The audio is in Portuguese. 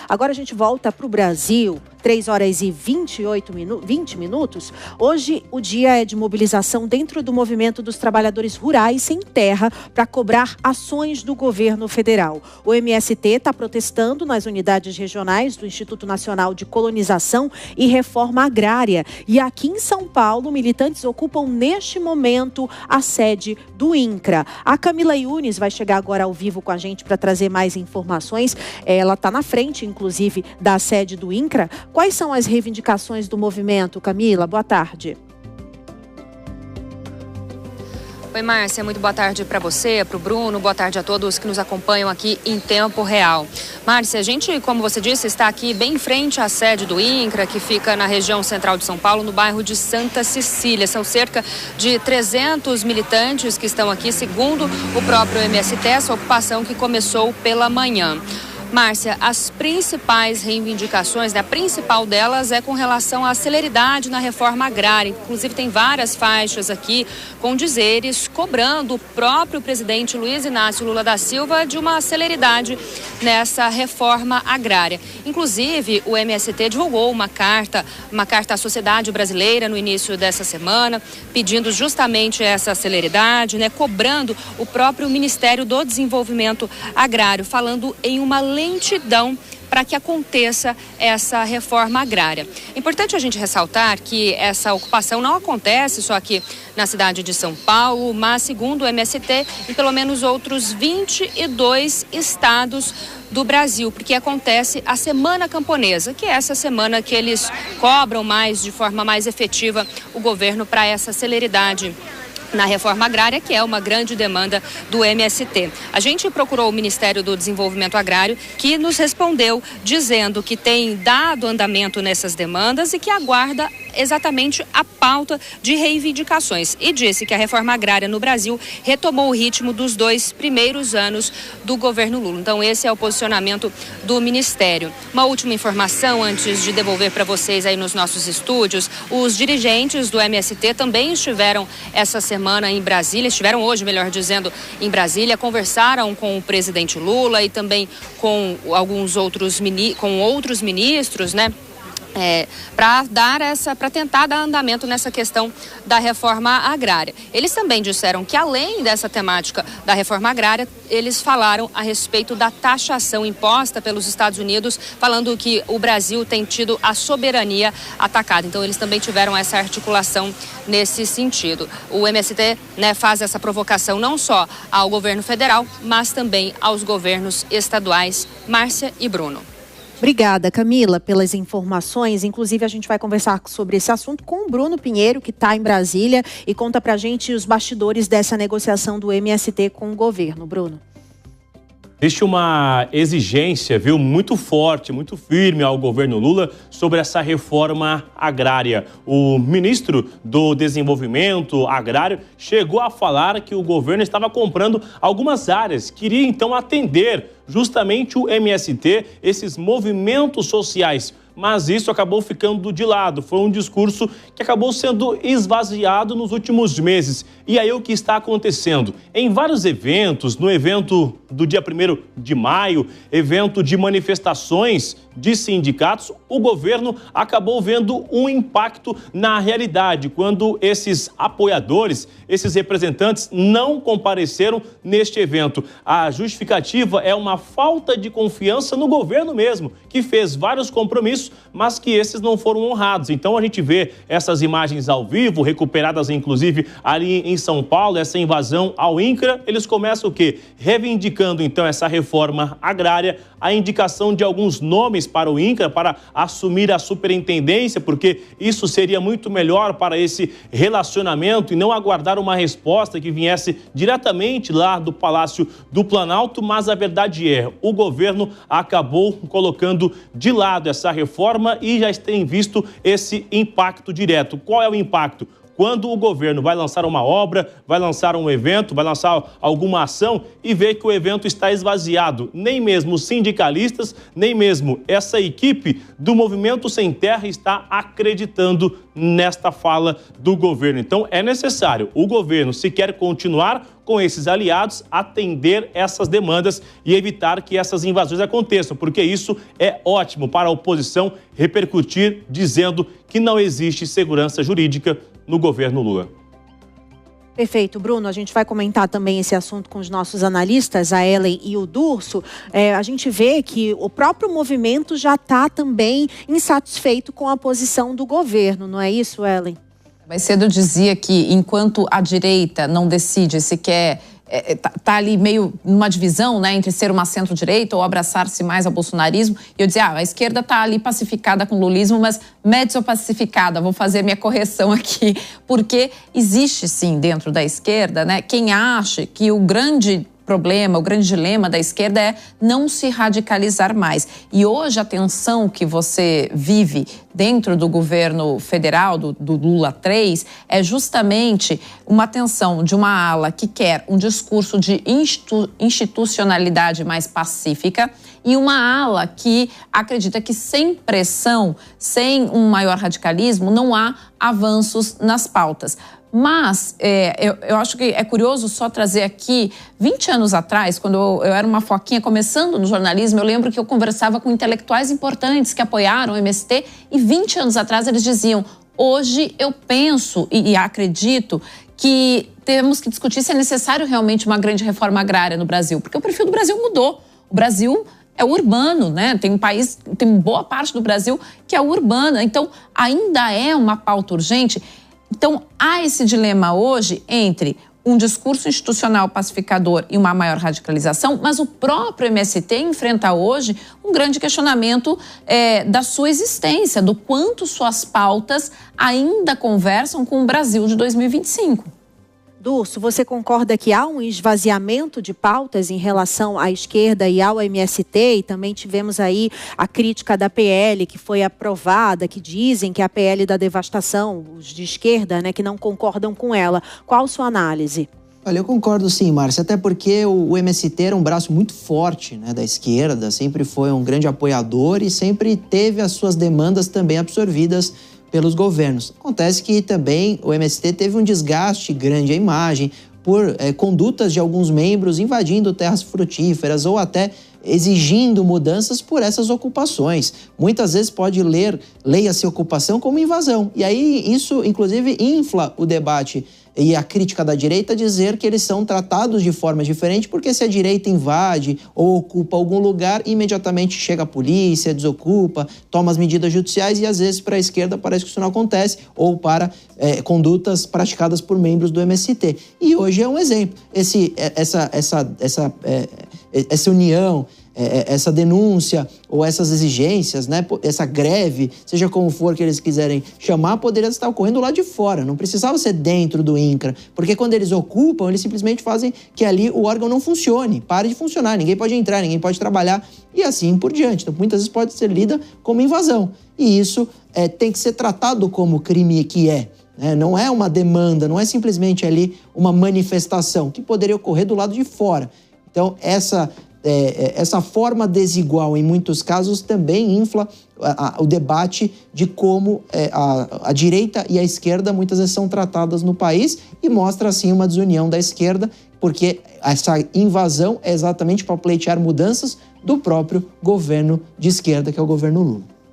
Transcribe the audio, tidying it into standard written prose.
Agora a gente volta para o Brasil, 3 horas e 20 minutos. Hoje o dia é de mobilização dentro do movimento dos trabalhadores rurais sem terra para cobrar ações do governo federal. O MST está protestando nas unidades regionais do Instituto Nacional de Colonização e Reforma Agrária. E aqui em São Paulo, militantes ocupam neste momento a sede do INCRA. A Camila Yunes vai chegar agora ao vivo com a gente para trazer mais informações. Ela está na frente, inclusive, da sede do INCRA. Quais são as reivindicações do movimento, Camila? Boa tarde. Oi, Márcia, muito boa tarde para você, para o Bruno, boa tarde a todos que nos acompanham aqui em tempo real. Márcia, a gente, como você disse, está aqui bem em frente à sede do INCRA, que fica na região central de São Paulo, no bairro de Santa Cecília. São cerca de 300 militantes que estão aqui, segundo o próprio MST, essa ocupação que começou pela manhã. Márcia, as principais reivindicações, a principal delas é com relação à celeridade na reforma agrária. Inclusive tem várias faixas aqui com dizeres cobrando o próprio presidente Luiz Inácio Lula da Silva de uma celeridade nessa reforma agrária. Inclusive o MST divulgou uma carta à sociedade brasileira no início dessa semana, pedindo justamente essa celeridade, cobrando o próprio Ministério do Desenvolvimento Agrário, falando em uma lentidão para que aconteça essa reforma agrária. É importante a gente ressaltar que essa ocupação não acontece só aqui na cidade de São Paulo, mas, segundo o MST, em pelo menos outros 22 estados do Brasil, porque acontece a Semana Camponesa, que é essa semana que eles cobram de forma mais efetiva o governo para essa celeridade na reforma agrária, que é uma grande demanda do MST. A gente procurou o Ministério do Desenvolvimento Agrário, que nos respondeu dizendo que tem dado andamento nessas demandas e que aguarda exatamente a pauta de reivindicações. E disse que a reforma agrária no Brasil retomou o ritmo dos 2 primeiros anos do governo Lula. Então esse é o posicionamento do Ministério. Uma última informação antes de devolver para vocês aí nos nossos estúdios. Os dirigentes do MST também estiveram essa semana em Brasília, estiveram hoje, melhor dizendo, em Brasília, conversaram com o presidente Lula e também com outros ministros, para tentar dar andamento nessa questão da reforma agrária. Eles também disseram que, além dessa temática da reforma agrária, eles falaram a respeito da taxação imposta pelos Estados Unidos, falando que o Brasil tem tido a soberania atacada. Então, eles também tiveram essa articulação nesse sentido. O MST, faz essa provocação não só ao governo federal, mas também aos governos estaduais. Márcia e Bruno. Obrigada, Camila, pelas informações. Inclusive, a gente vai conversar sobre esse assunto com o Bruno Pinheiro, que está em Brasília, e conta pra gente os bastidores dessa negociação do MST com o governo. Bruno. Existe uma exigência, muito forte, muito firme ao governo Lula sobre essa reforma agrária. O ministro do Desenvolvimento Agrário chegou a falar que o governo estava comprando algumas áreas, queria então atender justamente o MST, esses movimentos sociais. Mas isso acabou ficando de lado. Foi um discurso que acabou sendo esvaziado nos últimos meses. E aí o que está acontecendo? Em vários eventos, no evento do dia 1º de maio, evento de manifestações de sindicatos, o governo acabou vendo um impacto na realidade, quando esses apoiadores, esses representantes não compareceram neste evento. A justificativa é uma falta de confiança no governo mesmo, que fez vários compromissos, mas que esses não foram honrados. Então a gente vê essas imagens ao vivo, recuperadas inclusive ali em São Paulo, essa invasão ao INCRA. Eles começam o quê? Reivindicando então essa reforma agrária, a indicação de alguns nomes para o INCRA, para assumir a superintendência, porque isso seria muito melhor para esse relacionamento e não aguardar uma resposta que viesse diretamente lá do Palácio do Planalto. Mas a verdade é, o governo acabou colocando de lado essa reforma e já tem visto esse impacto direto. Qual é o impacto? Quando o governo vai lançar uma obra, vai lançar um evento, vai lançar alguma ação e vê que o evento está esvaziado. Nem mesmo os sindicalistas, nem mesmo essa equipe do Movimento Sem Terra está acreditando nesta fala do governo. Então é necessário, o governo, se quer continuar com esses aliados, atender essas demandas e evitar que essas invasões aconteçam, porque isso é ótimo para a oposição repercutir dizendo que não existe segurança jurídica no governo Lula. Perfeito, Bruno. A gente vai comentar também esse assunto com os nossos analistas, a Ellen e o Durso. A gente vê que o próprio movimento já está também insatisfeito com a posição do governo, não é isso, Ellen? Mais cedo eu dizia que enquanto a direita não decide se quer tá ali meio numa divisão, né, entre ser uma centro-direita ou abraçar-se mais ao bolsonarismo. E eu dizia, a esquerda tá ali pacificada com o lulismo, mas mezzo-pacificada, vou fazer minha correção aqui, porque existe sim dentro da esquerda, né, quem acha que o grande problema, o grande dilema da esquerda é não se radicalizar mais. E hoje a tensão que você vive dentro do governo federal, do Lula 3, é justamente uma tensão de uma ala que quer um discurso de institucionalidade mais pacífica e uma ala que acredita que sem pressão, sem um maior radicalismo, não há avanços nas pautas. Mas eu acho que é curioso só trazer aqui, 20 anos atrás, quando eu era uma foquinha começando no jornalismo, eu lembro que eu conversava com intelectuais importantes que apoiaram o MST e 20 anos atrás eles diziam, hoje eu penso e acredito que temos que discutir se é necessário realmente uma grande reforma agrária no Brasil, porque o perfil do Brasil mudou. O Brasil é urbano, né? Tem boa parte do Brasil que é urbana, então ainda é uma pauta urgente. Então, há esse dilema hoje entre um discurso institucional pacificador e uma maior radicalização, mas o próprio MST enfrenta hoje um grande questionamento da sua existência, do quanto suas pautas ainda conversam com o Brasil de 2025. Durso, você concorda que há um esvaziamento de pautas em relação à esquerda e ao MST? E também tivemos aí a crítica da PL, que foi aprovada, que dizem que é a PL da devastação, os de esquerda, né, que não concordam com ela. Qual a sua análise? Olha, eu concordo sim, Márcia, até porque o MST era um braço muito forte, né, da esquerda, sempre foi um grande apoiador e sempre teve as suas demandas também absorvidas pelos governos. Acontece que também o MST teve um desgaste grande à imagem por condutas de alguns membros invadindo terras frutíferas ou até exigindo mudanças por essas ocupações. Muitas vezes pode leia-se ocupação como invasão. E aí isso, inclusive, infla o debate e a crítica da direita dizer que eles são tratados de forma diferente porque se a direita invade ou ocupa algum lugar, imediatamente chega a polícia, desocupa, toma as medidas judiciais e às vezes para a esquerda parece que isso não acontece ou para condutas praticadas por membros do MST. E hoje é um exemplo. Essa união, essa denúncia ou essas exigências, né, essa greve, seja como for que eles quiserem chamar, poderia estar ocorrendo lá de fora, não precisava ser dentro do INCRA, porque quando eles ocupam, eles simplesmente fazem que ali o órgão não funcione, pare de funcionar, ninguém pode entrar, ninguém pode trabalhar e assim por diante. Então, muitas vezes pode ser lida como invasão e isso tem que ser tratado como crime que é. Não é uma demanda, não é simplesmente ali uma manifestação que poderia ocorrer do lado de fora. Então, essa forma desigual, em muitos casos, também infla o debate de como a direita e a esquerda muitas vezes são tratadas no país e mostra, assim, uma desunião da esquerda, porque essa invasão é exatamente para pleitear mudanças do próprio governo de esquerda, que é o governo Lula.